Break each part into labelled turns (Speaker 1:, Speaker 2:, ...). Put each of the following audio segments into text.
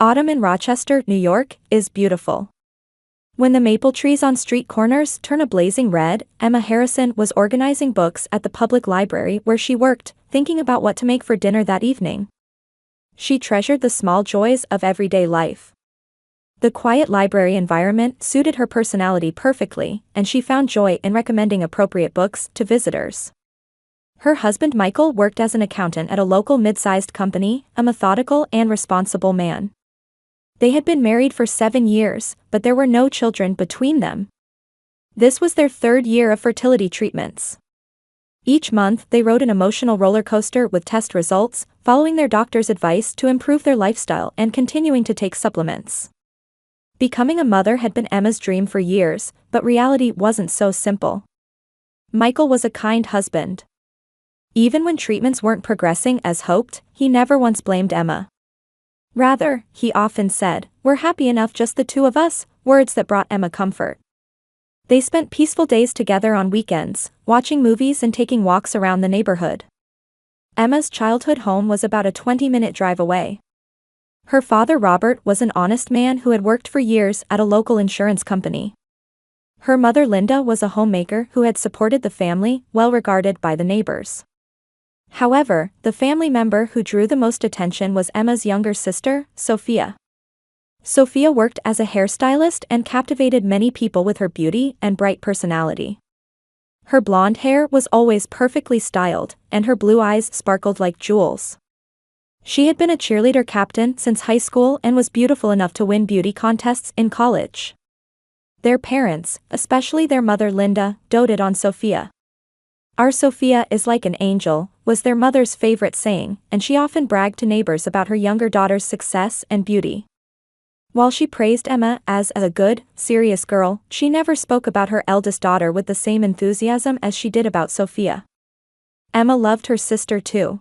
Speaker 1: Autumn in Rochester, New York, is beautiful. When the maple trees on street corners turn a blazing red, Emma Harrison was organizing books at the public library where she worked, thinking about what to make for dinner that evening. She treasured the small joys of everyday life. The quiet library environment suited her personality perfectly, and she found joy in recommending appropriate books to visitors. Her husband Michael worked as an accountant at a local mid-sized company, a methodical and responsible man. They had been married for 7 years, but there were no children between them. This was their 3rd year of fertility treatments. Each month they rode an emotional roller coaster with test results, following their doctor's advice to improve their lifestyle and continuing to take supplements. Becoming a mother had been Emma's dream for years, but reality wasn't so simple. Michael was a kind husband. Even when treatments weren't progressing as hoped, he never once blamed Emma. Rather, he often said, "We're happy enough just the two of us," words that brought Emma comfort. They spent peaceful days together on weekends, watching movies and taking walks around the neighborhood. Emma's childhood home was about a 20-minute drive away. Her father Robert was an honest man who had worked for years at a local insurance company. Her mother Linda was a homemaker who had supported the family, well regarded by the neighbors. However, the family member who drew the most attention was Emma's younger sister, Sophia. Sophia worked as a hairstylist and captivated many people with her beauty and bright personality. Her blonde hair was always perfectly styled, and her blue eyes sparkled like jewels. She had been a cheerleader captain since high school and was beautiful enough to win beauty contests in college. Their parents, especially their mother Linda, doted on Sophia. "Our Sophia is like an angel," was their mother's favorite saying, and she often bragged to neighbors about her younger daughter's success and beauty. While she praised Emma as a good, serious girl, she never spoke about her eldest daughter with the same enthusiasm as she did about Sophia. Emma loved her sister too.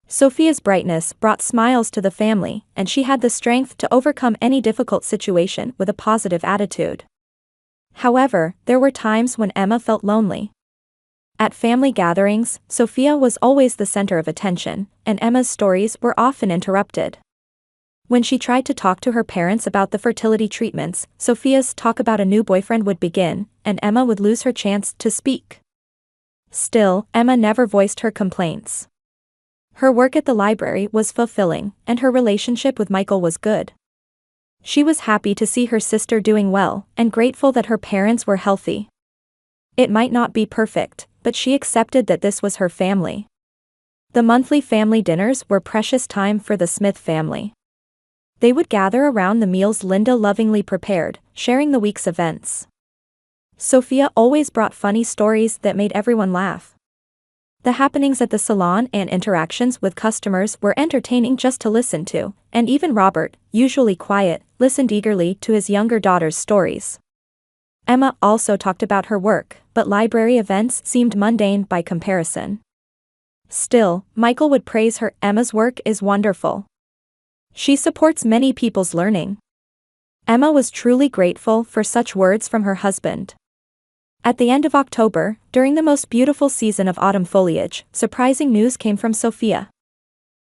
Speaker 1: Sophia's brightness brought smiles to the family, and she had the strength to overcome any difficult situation with a positive attitude. However, there were times when Emma felt lonely. At family gatherings, Sophia was always the center of attention, and Emma's stories were often interrupted. When she tried to talk to her parents about the fertility treatments, Sophia's talk about a new boyfriend would begin, and Emma would lose her chance to speak. Still, Emma never voiced her complaints. Her work at the library was fulfilling, and her relationship with Michael was good. She was happy to see her sister doing well, and grateful that her parents were healthy. It might not be perfect, but she accepted that this was her family. The monthly family dinners were precious time for the Smith family. They would gather around the meals Linda lovingly prepared, sharing the week's events. Sophia always brought funny stories that made everyone laugh. The happenings at the salon and interactions with customers were entertaining just to listen to, and even Robert, usually quiet, listened eagerly to his younger daughter's stories. Emma also talked about her work, but library events seemed mundane by comparison. Still, Michael would praise her. "Emma's work is wonderful. She supports many people's learning." Emma was truly grateful for such words from her husband. At the end of October, during the most beautiful season of autumn foliage, surprising news came from Sophia.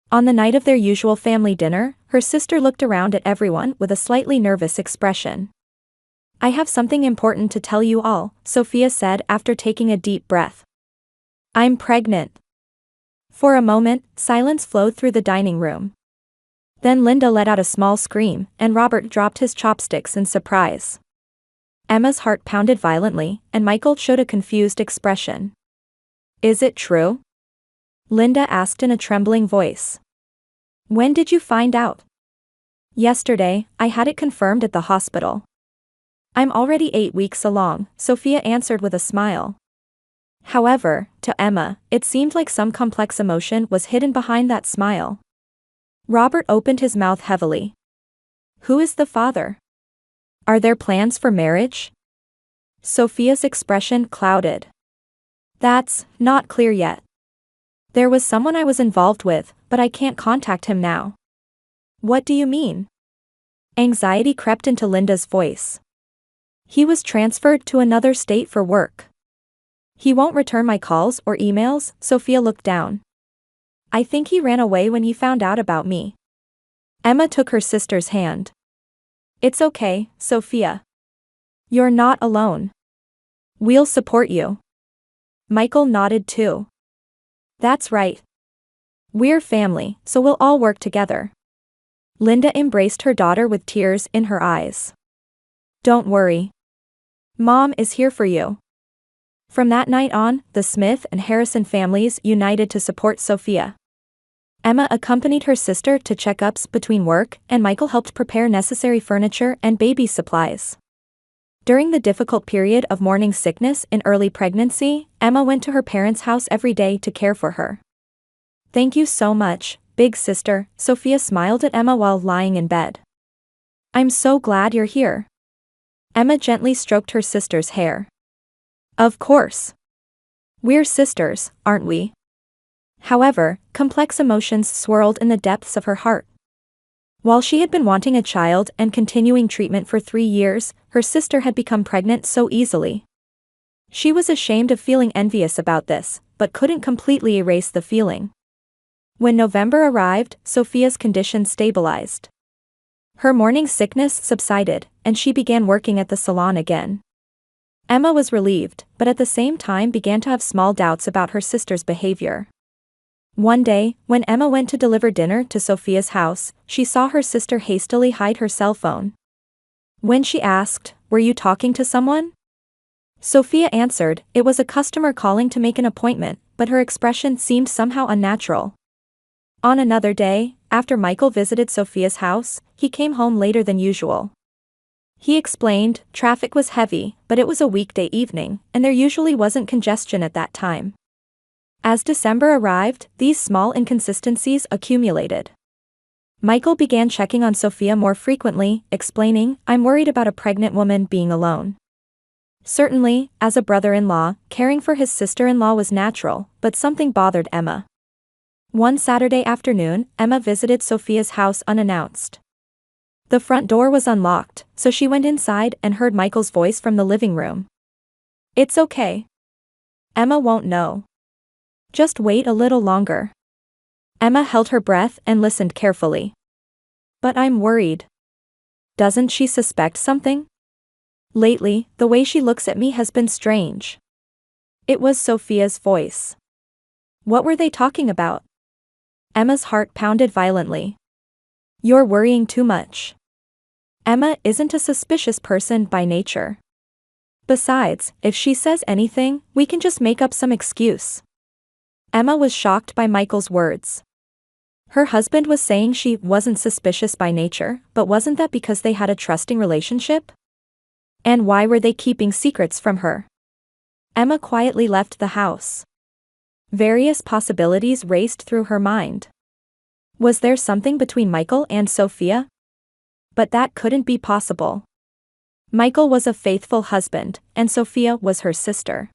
Speaker 1: On the night of their usual family dinner, her sister looked around at everyone with a slightly nervous expression. "I have something important to tell you all," Sophia said after taking a deep breath. "I'm pregnant." For a moment, silence flowed through the dining room. Then Linda let out a small scream, and Robert dropped his chopsticks in surprise. Emma's heart pounded violently, and Michael showed a confused expression. "Is it true?" Linda asked in a trembling voice. "When did you find out?" "Yesterday, I had it confirmed at the hospital." "I'm already 8 weeks along," Sophia answered with a smile. However, to Emma, it seemed like some complex emotion was hidden behind that smile. Robert opened his mouth heavily. "Who is the father? Are there plans for marriage?" Sophia's expression clouded. "That's not clear yet. There was someone I was involved with, but I can't contact him now." "What do you mean?" Anxiety crept into Linda's voice. "He was transferred to another state for work. He won't return my calls or emails." Sophia looked down. "I think he ran away when he found out about me." Emma took her sister's hand. It's okay, Sophia. You're not alone. We'll support you. Michael nodded too. That's right. We're family, so we'll all work together. Linda embraced her daughter with tears in her eyes. Don't worry. Mom is here for you. From that night on, the Smith and Harrison families united to support Sophia. Emma accompanied her sister to checkups between work, and Michael helped prepare necessary furniture and baby supplies. During the difficult period of morning sickness in early pregnancy, Emma went to her parents' house every day to care for her. Thank you so much, big sister, Sophia smiled at Emma while lying in bed. I'm so glad you're here. Emma gently stroked her sister's hair. Of course. We're sisters, aren't we? However, complex emotions swirled in the depths of her heart. While she had been wanting a child and continuing treatment for 3 years, her sister had become pregnant so easily. She was ashamed of feeling envious about this, but couldn't completely erase the feeling. When November arrived, Sophia's condition stabilized. Her morning sickness subsided, and she began working at the salon again. Emma was relieved, but at the same time began to have small doubts about her sister's behavior. One day, when Emma went to deliver dinner to Sophia's house, she saw her sister hastily hide her cell phone. When she asked, "Were you talking to someone?" Sophia answered, "It was a customer calling to make an appointment," but her expression seemed somehow unnatural. On another day, after Michael visited Sophia's house, he came home later than usual. He explained, traffic was heavy, but it was a weekday evening, and there usually wasn't congestion at that time. As December arrived, these small inconsistencies accumulated. Michael began checking on Sophia more frequently, explaining, "I'm worried about a pregnant woman being alone." Certainly, as a brother-in-law, caring for his sister-in-law was natural, but something bothered Emma. One Saturday afternoon, Emma visited Sophia's house unannounced. The front door was unlocked, so she went inside and heard Michael's voice from the living room. "It's okay. Emma won't know. Just wait a little longer." Emma held her breath and listened carefully. "But I'm worried. Doesn't she suspect something? Lately, the way she looks at me has been strange." It was Sophia's voice. What were they talking about? Emma's heart pounded violently. "You're worrying too much. Emma isn't a suspicious person by nature. Besides, if she says anything, we can just make up some excuse." Emma was shocked by Michael's words. Her husband was saying she wasn't suspicious by nature, but wasn't that because they had a trusting relationship? And why were they keeping secrets from her? Emma quietly left the house. Various possibilities raced through her mind. Was there something between Michael and Sophia? But that couldn't be possible. Michael was a faithful husband, and Sophia was her sister.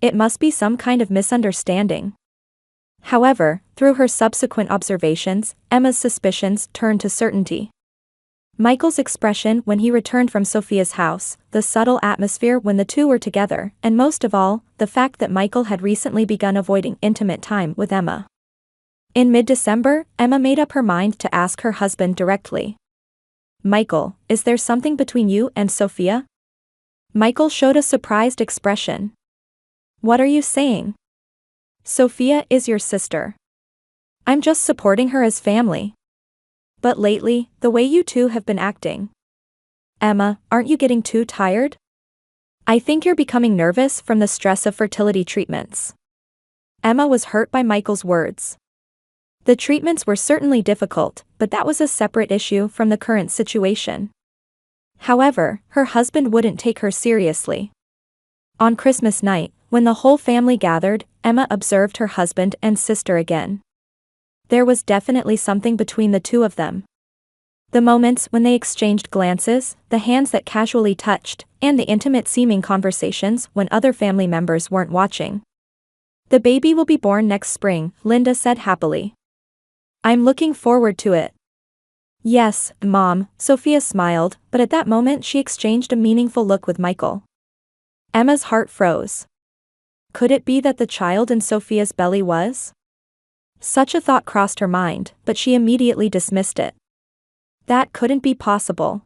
Speaker 1: It must be some kind of misunderstanding. However, through her subsequent observations, Emma's suspicions turned to certainty. Michael's expression when he returned from Sophia's house, the subtle atmosphere when the two were together, and most of all, the fact that Michael had recently begun avoiding intimate time with Emma. In mid-December, Emma made up her mind to ask her husband directly. "Michael, is there something between you and Sophia?" Michael showed a surprised expression. "What are you saying? Sophia is your sister. I'm just supporting her as family. But lately, the way you two have been acting. Emma, aren't you getting too tired? I think you're becoming nervous from the stress of fertility treatments." Emma was hurt by Michael's words. The treatments were certainly difficult, but that was a separate issue from the current situation. However, her husband wouldn't take her seriously. On Christmas night, when the whole family gathered, Emma observed her husband and sister again. There was definitely something between the two of them. The moments when they exchanged glances, the hands that casually touched, and the intimate-seeming conversations when other family members weren't watching. "The baby will be born next spring," Linda said happily. "I'm looking forward to it." "Yes, Mom," Sophia smiled, but at that moment she exchanged a meaningful look with Michael. Emma's heart froze. Could it be that the child in Sophia's belly was? Such a thought crossed her mind, but she immediately dismissed it. That couldn't be possible.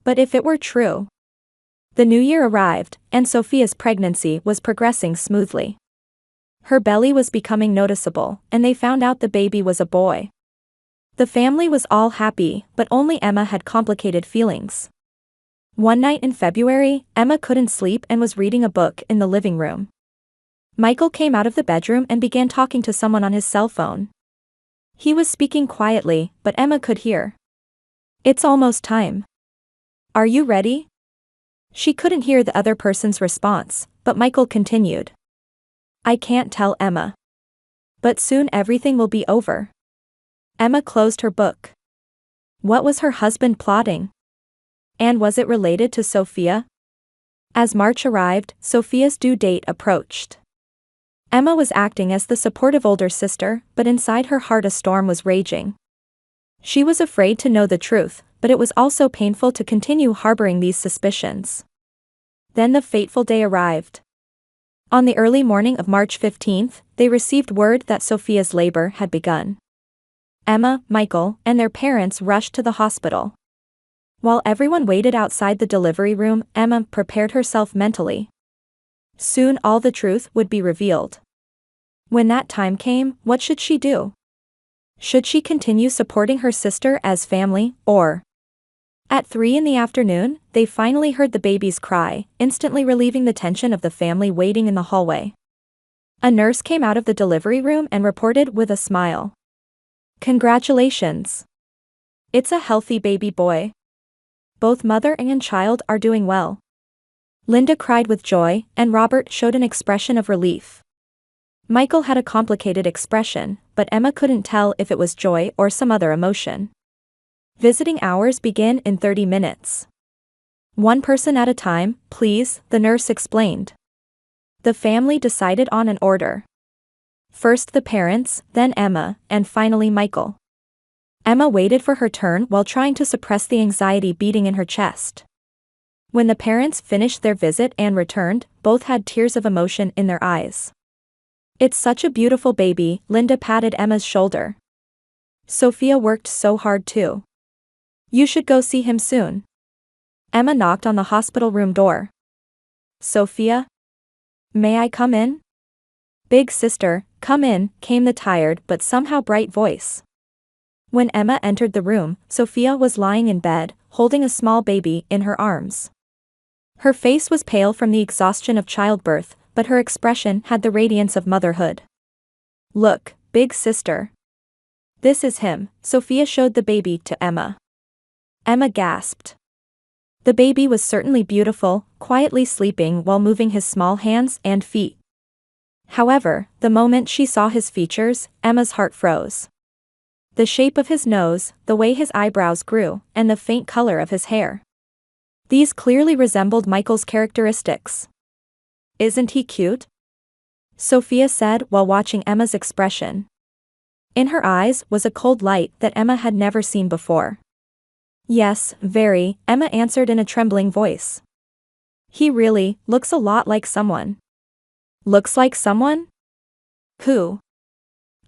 Speaker 1: But if it were true? The new year arrived, and Sophia's pregnancy was progressing smoothly. Her belly was becoming noticeable, and they found out the baby was a boy. The family was all happy, but only Emma had complicated feelings. One night in February, Emma couldn't sleep and was reading a book in the living room. Michael came out of the bedroom and began talking to someone on his cell phone. He was speaking quietly, but Emma could hear. "It's almost time. Are you ready?" She couldn't hear the other person's response, but Michael continued. "I can't tell Emma. But soon everything will be over." Emma closed her book. What was her husband plotting? And was it related to Sophia? As March arrived, Sophia's due date approached. Emma was acting as the supportive older sister, but inside her heart a storm was raging. She was afraid to know the truth, but it was also painful to continue harboring these suspicions. Then the fateful day arrived. On the early morning of March 15th, they received word that Sophia's labor had begun. Emma, Michael, and their parents rushed to the hospital. While everyone waited outside the delivery room, Emma prepared herself mentally. Soon all the truth would be revealed. When that time came, what should she do? Should she continue supporting her sister as family, or? At 3 in the afternoon, they finally heard the baby's cry, instantly relieving the tension of the family waiting in the hallway. A nurse came out of the delivery room and reported with a smile. "Congratulations. It's a healthy baby boy. Both mother and child are doing well." Linda cried with joy, and Robert showed an expression of relief. Michael had a complicated expression, but Emma couldn't tell if it was joy or some other emotion. Visiting hours begin in 30 minutes. One person at a time, please, the nurse explained. The family decided on an order. First the parents, then Emma, and finally Michael. Emma waited for her turn while trying to suppress the anxiety beating in her chest. When the parents finished their visit and returned, both had tears of emotion in their eyes. "It's such a beautiful baby," Linda patted Emma's shoulder. "Sophia worked so hard too. You should go see him soon." Emma knocked on the hospital room door. "Sophia? May I come in?" "Big sister, come in," came the tired but somehow bright voice. When Emma entered the room, Sophia was lying in bed, holding a small baby in her arms. Her face was pale from the exhaustion of childbirth, but her expression had the radiance of motherhood. "Look, big sister. This is him," Sophia showed the baby to Emma. Emma gasped. The baby was certainly beautiful, quietly sleeping while moving his small hands and feet. However, the moment she saw his features, Emma's heart froze. The shape of his nose, the way his eyebrows grew, and the faint color of his hair. These clearly resembled Michael's characteristics. "Isn't he cute?" Sophia said while watching Emma's expression. In her eyes was a cold light that Emma had never seen before. "Yes, very," Emma answered in a trembling voice. "He really looks a lot like someone." "Looks like someone? Who?"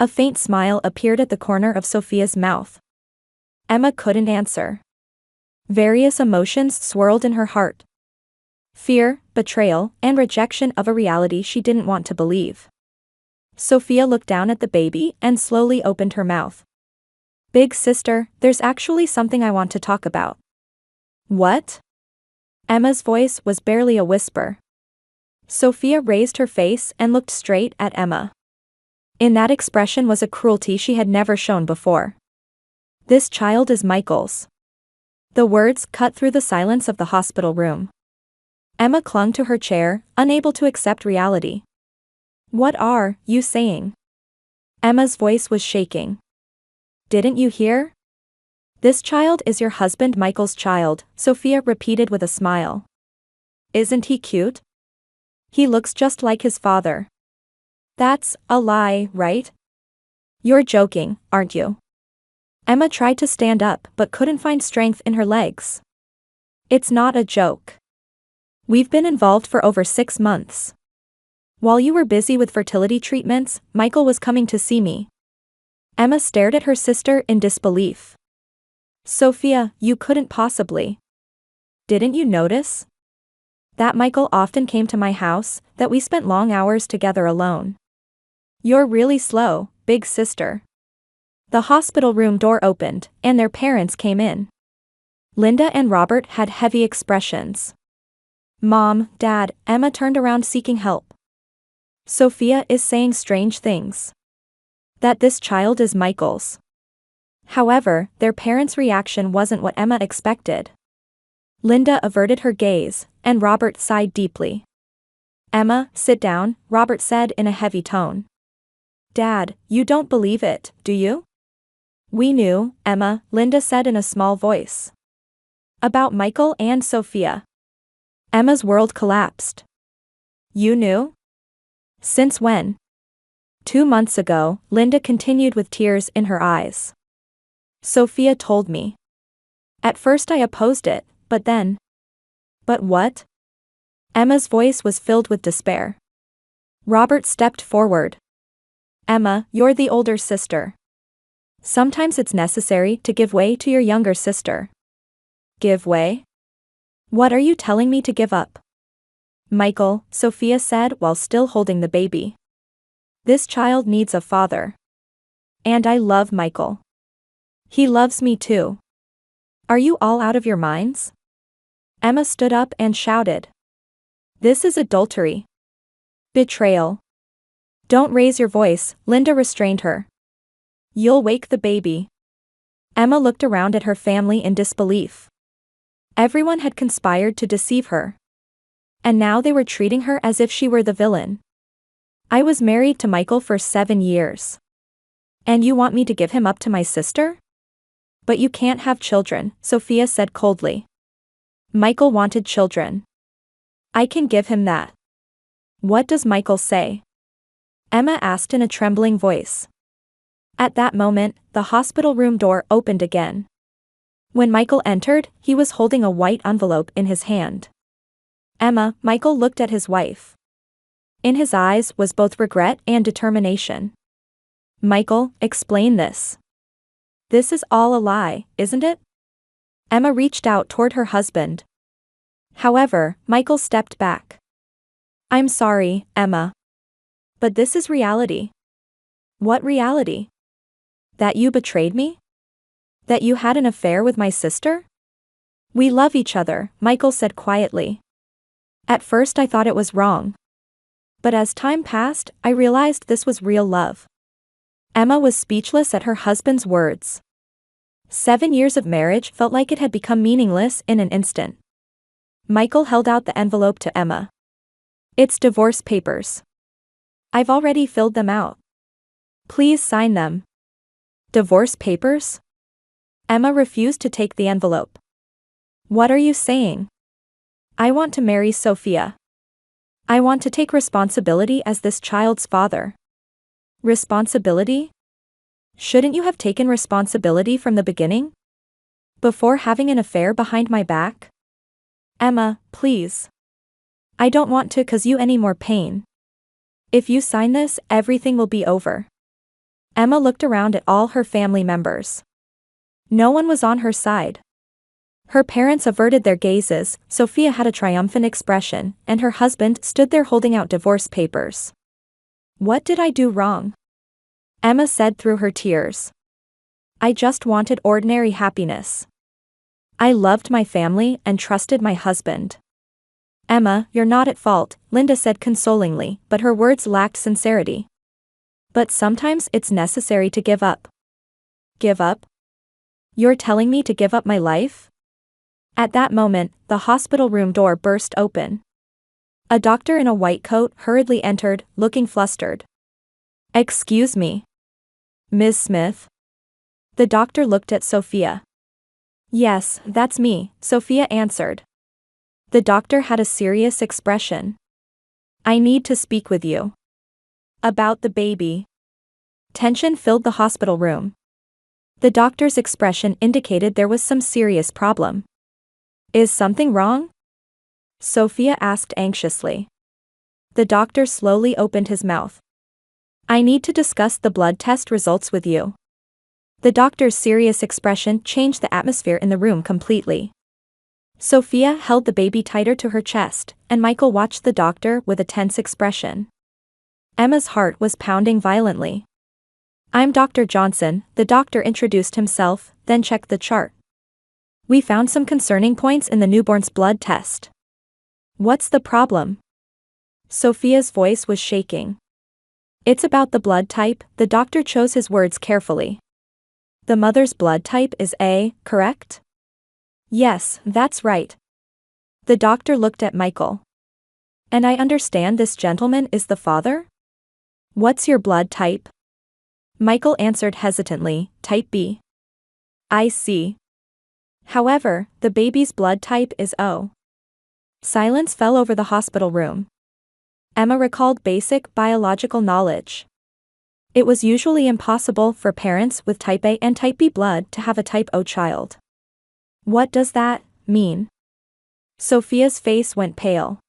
Speaker 1: A faint smile appeared at the corner of Sophia's mouth. Emma couldn't answer. Various emotions swirled in her heart. Fear, betrayal, and rejection of a reality she didn't want to believe. Sophia looked down at the baby and slowly opened her mouth. "Big sister, there's actually something I want to talk about." "What?" Emma's voice was barely a whisper. Sophia raised her face and looked straight at Emma. In that expression was a cruelty she had never shown before. "This child is Michael's." The words cut through the silence of the hospital room. Emma clung to her chair, unable to accept reality. "What are you saying?" Emma's voice was shaking. "Didn't you hear? This child is your husband Michael's child," Sophia repeated with a smile. "Isn't he cute? He looks just like his father." "That's a lie, right? You're joking, aren't you?" Emma tried to stand up but couldn't find strength in her legs. "It's not a joke. We've been involved for over 6 months. While you were busy with fertility treatments, Michael was coming to see me." Emma stared at her sister in disbelief. Sophia, you couldn't possibly. Didn't you notice? That Michael often came to my house, that we spent long hours together alone. You're really slow, big sister. The hospital room door opened, and their parents came in. Linda and Robert had heavy expressions. Mom, Dad, Emma turned around seeking help. Sophia is saying strange things. That this child is Michael's. However, their parents' reaction wasn't what Emma expected. Linda averted her gaze, and Robert sighed deeply. Emma, sit down, Robert said in a heavy tone. Dad, you don't believe it, do you? We knew, Emma, Linda said in a small voice. About Michael and Sophia. Emma's world collapsed. You knew? Since when? 2 months ago, Linda continued with tears in her eyes. Sophia told me. At first I opposed it, but then. But what? Emma's voice was filled with despair. Robert stepped forward. Emma, you're the older sister. Sometimes it's necessary to give way to your younger sister. Give way? What are you telling me to give up? Michael, Sophia said while still holding the baby. This child needs a father. And I love Michael. He loves me too. Are you all out of your minds? Emma stood up and shouted. This is adultery. Betrayal. Don't raise your voice, Linda restrained her. You'll wake the baby. Emma looked around at her family in disbelief. Everyone had conspired to deceive her. And now they were treating her as if she were the villain. I was married to Michael for 7 years. And you want me to give him up to my sister? But you can't have children, Sophia said coldly. Michael wanted children. I can give him that. What does Michael say? Emma asked in a trembling voice. At that moment, the hospital room door opened again. When Michael entered, he was holding a white envelope in his hand. Emma, Michael looked at his wife. In his eyes was both regret and determination. Michael, explain this. This is all a lie, isn't it? Emma reached out toward her husband. However, Michael stepped back. I'm sorry, Emma. But this is reality. What reality? That you betrayed me? That you had an affair with my sister? We love each other, Michael said quietly. At first I thought it was wrong. But as time passed, I realized this was real love. Emma was speechless at her husband's words. 7 years of marriage felt like it had become meaningless in an instant. Michael held out the envelope to Emma. It's divorce papers. I've already filled them out. Please sign them. Divorce papers? Emma refused to take the envelope. What are you saying? I want to marry Sophia. I want to take responsibility as this child's father. Responsibility? Shouldn't you have taken responsibility from the beginning? Before having an affair behind my back? Emma, please. I don't want to cause you any more pain. If you sign this, everything will be over. Emma looked around at all her family members. No one was on her side. Her parents averted their gazes, Sophia had a triumphant expression, and her husband stood there holding out divorce papers. What did I do wrong? Emma said through her tears. I just wanted ordinary happiness. I loved my family and trusted my husband. Emma, you're not at fault, Linda said consolingly, but her words lacked sincerity. But sometimes it's necessary to give up. Give up? You're telling me to give up my life? At that moment, the hospital room door burst open. A doctor in a white coat hurriedly entered, looking flustered. Excuse me. Ms. Smith? The doctor looked at Sophia. Yes, that's me, Sophia answered. The doctor had a serious expression. I need to speak with you. About the baby. Tension filled the hospital room. The doctor's expression indicated there was some serious problem. Is something wrong? Sophia asked anxiously. The doctor slowly opened his mouth. I need to discuss the blood test results with you. The doctor's serious expression changed the atmosphere in the room completely. Sophia held the baby tighter to her chest, and Michael watched the doctor with a tense expression. Emma's heart was pounding violently. "I'm Dr. Johnson," the doctor introduced himself, then checked the chart. "We found some concerning points in the newborn's blood test." "What's the problem?" Sophia's voice was shaking. "It's about the blood type," the doctor chose his words carefully. "The mother's blood type is A, correct?" "Yes, that's right." The doctor looked at Michael. "And I understand this gentleman is the father?" "What's your blood type?" Michael answered hesitantly, "Type B." "I see. However, the baby's blood type is O." Silence fell over the hospital room. Emma recalled basic biological knowledge. It was usually impossible for parents with type A and type B blood to have a type O child. "What does that mean?" Sophia's face went pale.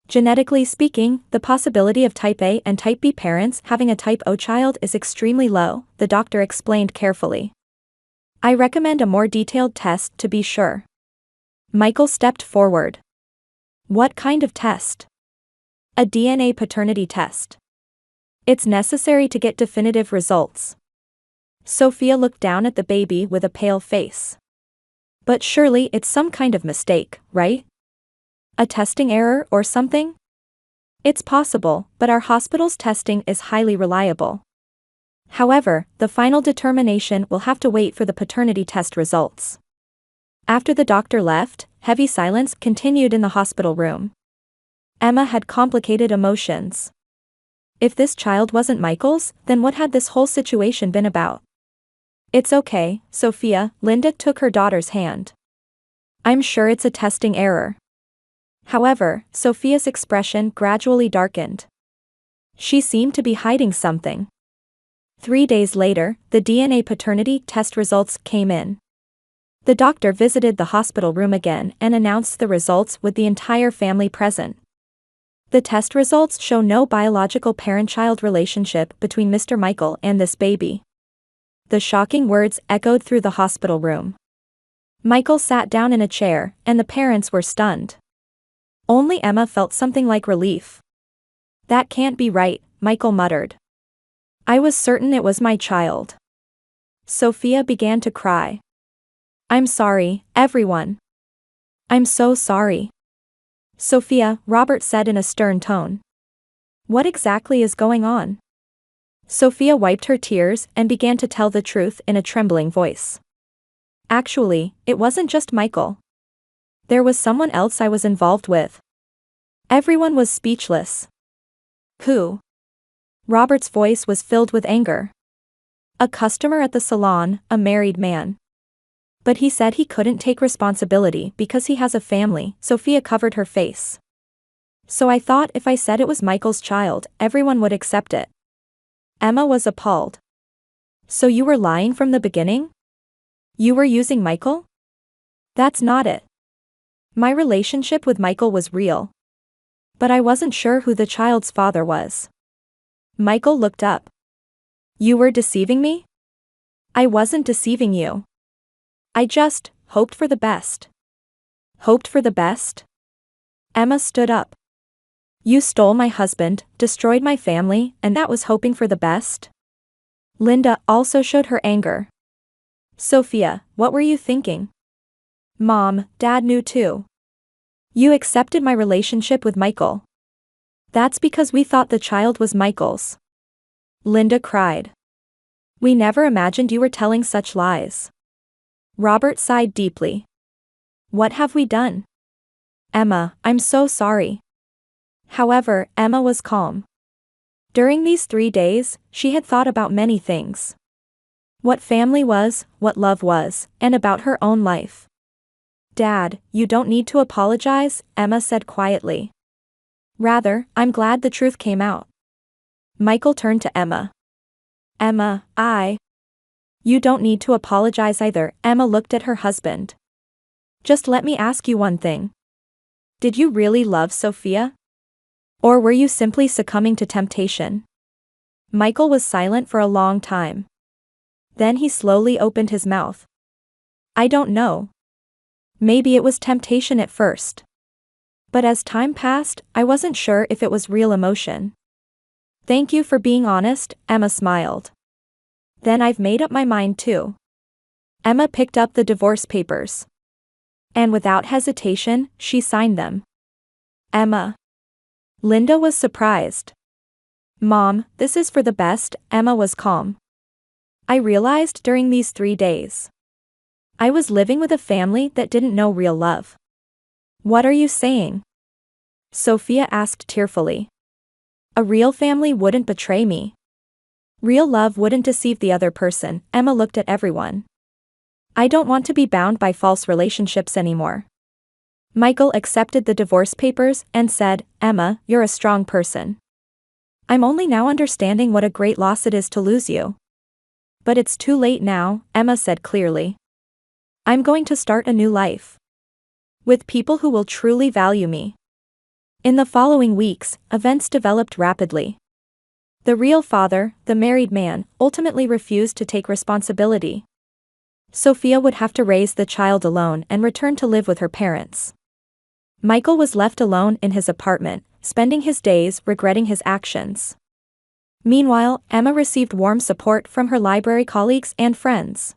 Speaker 1: "Genetically speaking, the possibility of type A and type B parents having a type O child is extremely low," the doctor explained carefully. "I recommend a more detailed test to be sure." Michael stepped forward. "What kind of test?" "A DNA paternity test. It's necessary to get definitive results." Sophia looked down at the baby with a pale face. "But surely it's some kind of mistake, right? A testing error or something?" "It's possible, but our hospital's testing is highly reliable. However, the final determination will have to wait for the paternity test results." After the doctor left, heavy silence continued in the hospital room. Emma had complicated emotions. If this child wasn't Michael's, then what had this whole situation been about? "It's okay, Sophia," Linda took her daughter's hand. "I'm sure it's a testing error." However, Sophia's expression gradually darkened. She seemed to be hiding something. 3 days later, the DNA paternity test results came in. The doctor visited the hospital room again and announced the results with the entire family present. The test results show no biological parent-child relationship between Mr. Michael and this baby. The shocking words echoed through the hospital room. Michael sat down in a chair, and the parents were stunned. Only Emma felt something like relief. "That can't be right," Michael muttered. "I was certain it was my child." Sophia began to cry. "I'm sorry, everyone. I'm so sorry." "Sophia," Robert said in a stern tone. "What exactly is going on?" Sophia wiped her tears and began to tell the truth in a trembling voice. "Actually, it wasn't just Michael. There was someone else I was involved with." Everyone was speechless. "Who?" Robert's voice was filled with anger. "A customer at the salon, a married man. But he said he couldn't take responsibility because he has a family." Sophia covered her face. "So I thought if I said it was Michael's child, everyone would accept it." Emma was appalled. "So you were lying from the beginning? You were using Michael?" "That's not it. My relationship with Michael was real. But I wasn't sure who the child's father was." Michael looked up. "You were deceiving me?" "I wasn't deceiving you. I just hoped for the best." "Hoped for the best?" Emma stood up. "You stole my husband, destroyed my family, and that was hoping for the best?" Linda also showed her anger. "Sophia, what were you thinking?" "Mom, Dad knew too. You accepted my relationship with Michael. That's because we thought the child was Michael's." Linda cried. "We never imagined you were telling such lies." Robert sighed deeply. "What have we done?" "Emma, I'm so sorry." However, Emma was calm. During these 3 days, she had thought about many things. What family was, what love was, and about her own life. "Dad, you don't need to apologize," Emma said quietly. "Rather, I'm glad the truth came out." Michael turned to Emma. "Emma, You don't need to apologize either." Emma looked at her husband. "Just let me ask you one thing. Did you really love Sophia? Or were you simply succumbing to temptation?" Michael was silent for a long time. Then he slowly opened his mouth. I don't know. Maybe it was temptation at first. But as time passed, I wasn't sure if it was real emotion. Thank you for being honest, Emma smiled. Then I've made up my mind too. Emma picked up the divorce papers. And without hesitation, she signed them. Emma. Linda was surprised. Mom, this is for the best, Emma was calm. I realized during these 3 days. I was living with a family that didn't know real love. What are you saying? Sophia asked tearfully. A real family wouldn't betray me. Real love wouldn't deceive the other person, Emma looked at everyone. I don't want to be bound by false relationships anymore. Michael accepted the divorce papers and said, Emma, you're a strong person. I'm only now understanding what a great loss it is to lose you. But it's too late now, Emma said clearly. I'm going to start a new life. With people who will truly value me. In the following weeks, events developed rapidly. The real father, the married man, ultimately refused to take responsibility. Sophia would have to raise the child alone and return to live with her parents. Michael was left alone in his apartment, spending his days regretting his actions. Meanwhile, Emma received warm support from her library colleagues and friends.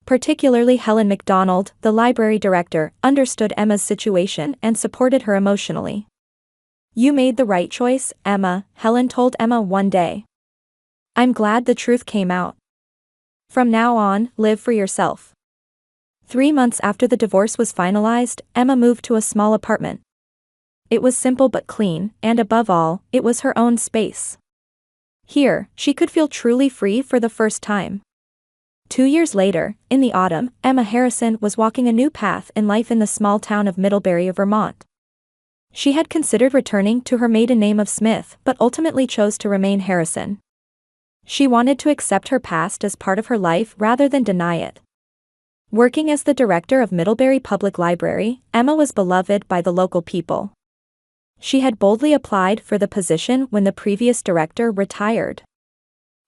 Speaker 1: Particularly Helen MacDonald, the library director, understood Emma's situation and supported her emotionally. You made the right choice, Emma, Helen told Emma one day. I'm glad the truth came out. From now on, live for yourself. 3 months after the divorce was finalized, Emma moved to a small apartment. It was simple but clean, and above all, it was her own space. Here, she could feel truly free for the first time. 2 years later, in the autumn, Emma Harrison was walking a new path in life in the small town of Middlebury, Vermont. She had considered returning to her maiden name of Smith but ultimately chose to remain Harrison. She wanted to accept her past as part of her life rather than deny it. Working as the director of Middlebury Public Library, Emma was beloved by the local people. She had boldly applied for the position when the previous director retired.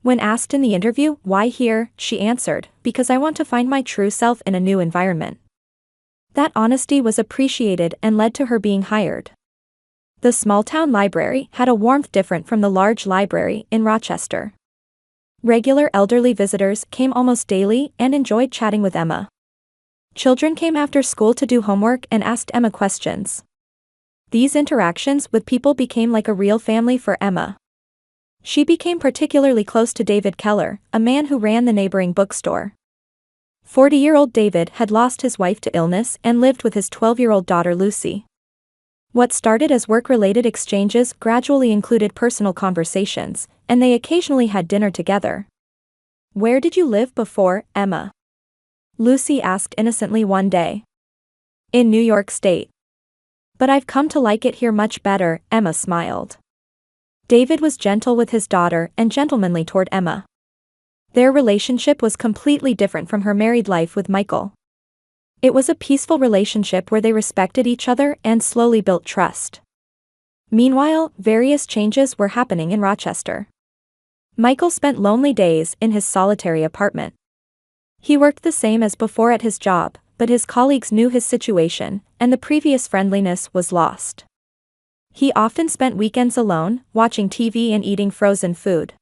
Speaker 1: When asked in the interview why here, she answered, because I want to find my true self in a new environment. That honesty was appreciated and led to her being hired. The small-town library had a warmth different from the large library in Rochester. Regular elderly visitors came almost daily and enjoyed chatting with Emma. Children came after school to do homework and asked Emma questions. These interactions with people became like a real family for Emma. She became particularly close to David Keller, a man who ran the neighboring bookstore. 40-year-old David had lost his wife to illness and lived with his 12-year-old daughter Lucy. What started as work-related exchanges gradually included personal conversations, and they occasionally had dinner together. Where did you live before, Emma? Lucy asked innocently one day. In New York State. But I've come to like it here much better, Emma smiled. David was gentle with his daughter and gentlemanly toward Emma. Their relationship was completely different from her married life with Michael. It was a peaceful relationship where they respected each other and slowly built trust. Meanwhile, various changes were happening in Rochester. Michael spent lonely days in his solitary apartment. He worked the same as before at his job, but his colleagues knew his situation, and the previous friendliness was lost. He often spent weekends alone, watching TV and eating frozen food.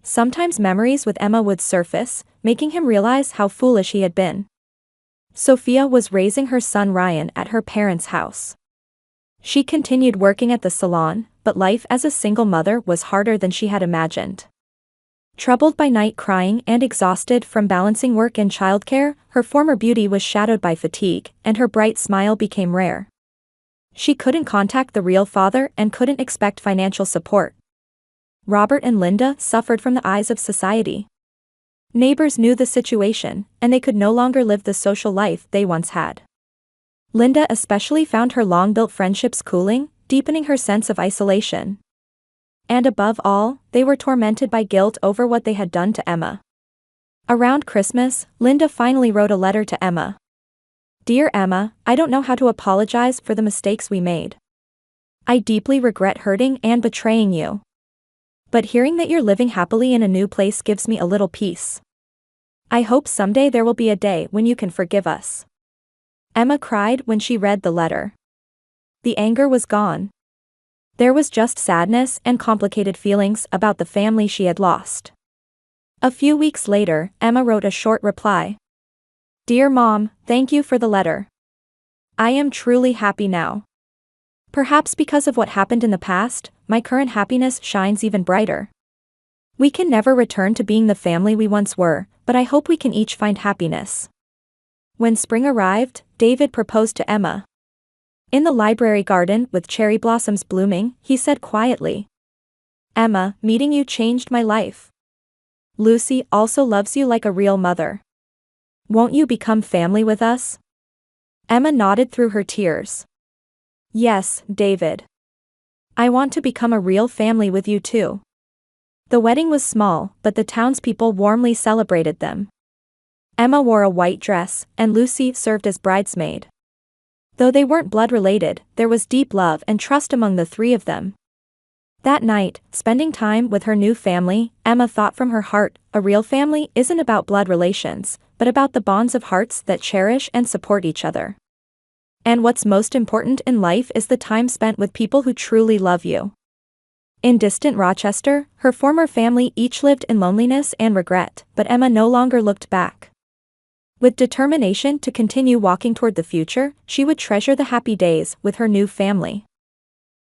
Speaker 1: Sometimes memories with Emma would surface, making him realize how foolish he had been. Sophia was raising her son Ryan at her parents' house. She continued working at the salon, but life as a single mother was harder than she had imagined. Troubled by night crying and exhausted from balancing work and childcare, her former beauty was shadowed by fatigue, and her bright smile became rare. She couldn't contact the real father and couldn't expect financial support. Robert and Linda suffered from the eyes of society. Neighbors knew the situation, and they could no longer live the social life they once had. Linda especially found her long-built friendships cooling, deepening her sense of isolation. And above all, they were tormented by guilt over what they had done to Emma. Around Christmas, Linda finally wrote a letter to Emma. Dear Emma, I don't know how to apologize for the mistakes we made. I deeply regret hurting and betraying you. But hearing that you're living happily in a new place gives me a little peace. I hope someday there will be a day when you can forgive us." Emma cried when she read the letter. The anger was gone. There was just sadness and complicated feelings about the family she had lost. A few weeks later, Emma wrote a short reply. "Dear Mom, thank you for the letter. I am truly happy now. Perhaps because of what happened in the past, my current happiness shines even brighter. We can never return to being the family we once were, but I hope we can each find happiness." When spring arrived, David proposed to Emma. In the library garden with cherry blossoms blooming, he said quietly, "Emma, meeting you changed my life. Lucy also loves you like a real mother. Won't you become family with us?" Emma nodded through her tears. "Yes, David. I want to become a real family with you too." The wedding was small, but the townspeople warmly celebrated them. Emma wore a white dress, and Lucy served as bridesmaid. Though they weren't blood-related, there was deep love and trust among the three of them. That night, spending time with her new family, Emma thought from her heart, a real family isn't about blood relations, but about the bonds of hearts that cherish and support each other. And what's most important in life is the time spent with people who truly love you. In distant Rochester, her former family each lived in loneliness and regret, but Emma no longer looked back. With determination to continue walking toward the future, she would treasure the happy days with her new family.